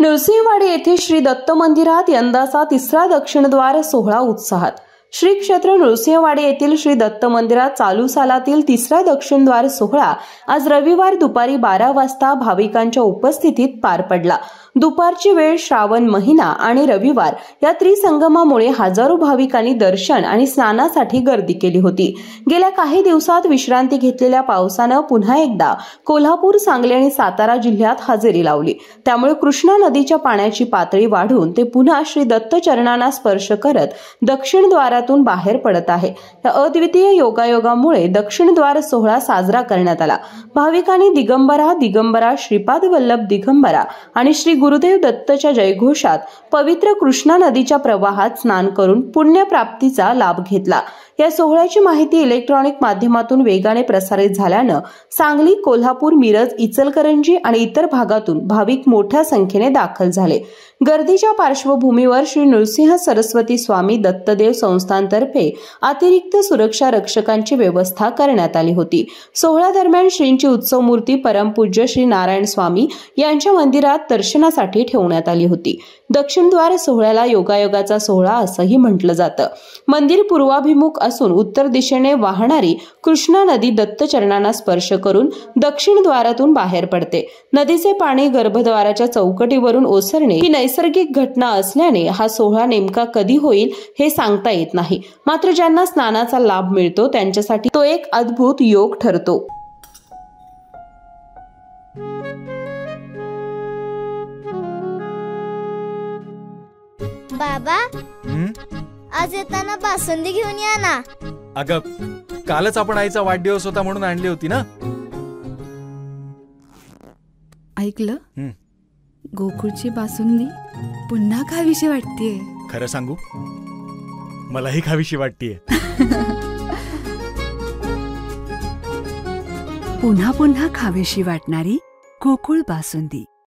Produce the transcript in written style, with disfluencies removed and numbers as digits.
नृसिंहवाडी येथे श्री दत्त मंदिरात यंदाचा तिसरा दक्षिणद्वार सोहळा उत्साहात। श्री क्षेत्र नृसिंहवाडी येथील श्री दत्त मंदिरात चालू सालातील तिसरा दक्षिणद्वार सोहळा आज रविवार दुपारी 12 वाजता भाविकांच्या उपस्थितीत पार पडला। दुपारची वेळ, श्रावण महिना आणि रविवार या त्रिसंगमामुळे हजारो भाविकांनी दर्शन आणि स्नानासाठी गर्दी केली होती। गेल्या काही दिवसात विश्रांती घेतलेल्या पावसानं पुन्हा एकदा कोल्हापूर, सांगली आणि सातारा जिल्ह्यात हजेरी लावली। त्यामुळे कृष्णा नदीच्या पाण्याची पातळी वाढून ते पुन्हा श्री दत्त चरणांना स्पर्श करत दक्षिणद्वारातून बाहेर पडत आहे। या अद्वितीय योगायोगामुळे दक्षिणद्वार सोहळा साजरा करण्यात आला। भाविकांनी दिगंबरा दिगंबरा, श्रीपाद वल्लभ दिगंबरा आणि श्री गुरुदेव दत्तच्या जयघोषात पवित्र कृष्णा नदीच्या प्रवाहात स्नान करून पुण्यप्राप्तीचा लाभ घेतला। या सोहळ्याची माहिती इलेक्ट्रॉनिक माध्यमातून वेगाने प्रसारित झाल्यानं सांगली, कोल्हापूर, मिरज, इचलकरंजी आणि इतर भागातून भाविक मोठ्या संख्येने दाखल झाले। गर्दीच्या पार्श्वभूमीवर श्री नृसिंह सरस्वती स्वामी दत्तदेव संस्थानतर्फे अतिरिक्त सुरक्षा रक्षकांची व्यवस्था करण्यात आली होती। सोहळ्या दरम्यान श्रींची उत्सव मूर्ती परमपूज्य श्री नारायण स्वामी यांच्या मंदिरात दर्शनासाठी ठेवण्यात आली होती। दक्षिणद्वार सोहळ्याला योगायोगाचा सोहळा असंही म्हटलं जातं। मंदिर पूर्वाभिमुख असून उत्तर दिशेने वाहणारी कृष्णा नदी दत्त चरणांना स्पर्श करून दक्षिणद्वारातून बाहेर पडते। नदीचे पाणी गर्भद्वाराच्या चौकटीवरून ओसरणे ही नैसर्गिक घटना असल्याने हा सोहळा नेमका कधी होईल हे सांगता येत नाही। मात्र ज्यांना स्नानाचा लाभ मिळतो त्यांच्यासाठी तो एक अद्भुत योग ठरतो। बाबा, आज येताना बासुंदी घेऊन या ना। अगं, कालच आपण आईचा वाढदिवस होता म्हणून आणली होती ना। ऐकलं? गोकुळची बासुंदी पुन्हा खावीशी वाटतेय। खरं सांगू, मलाही खावीशी वाटतेय। पुन्हा पुन्हा खावीशी वाटणारी गोकुळ बासुंदी।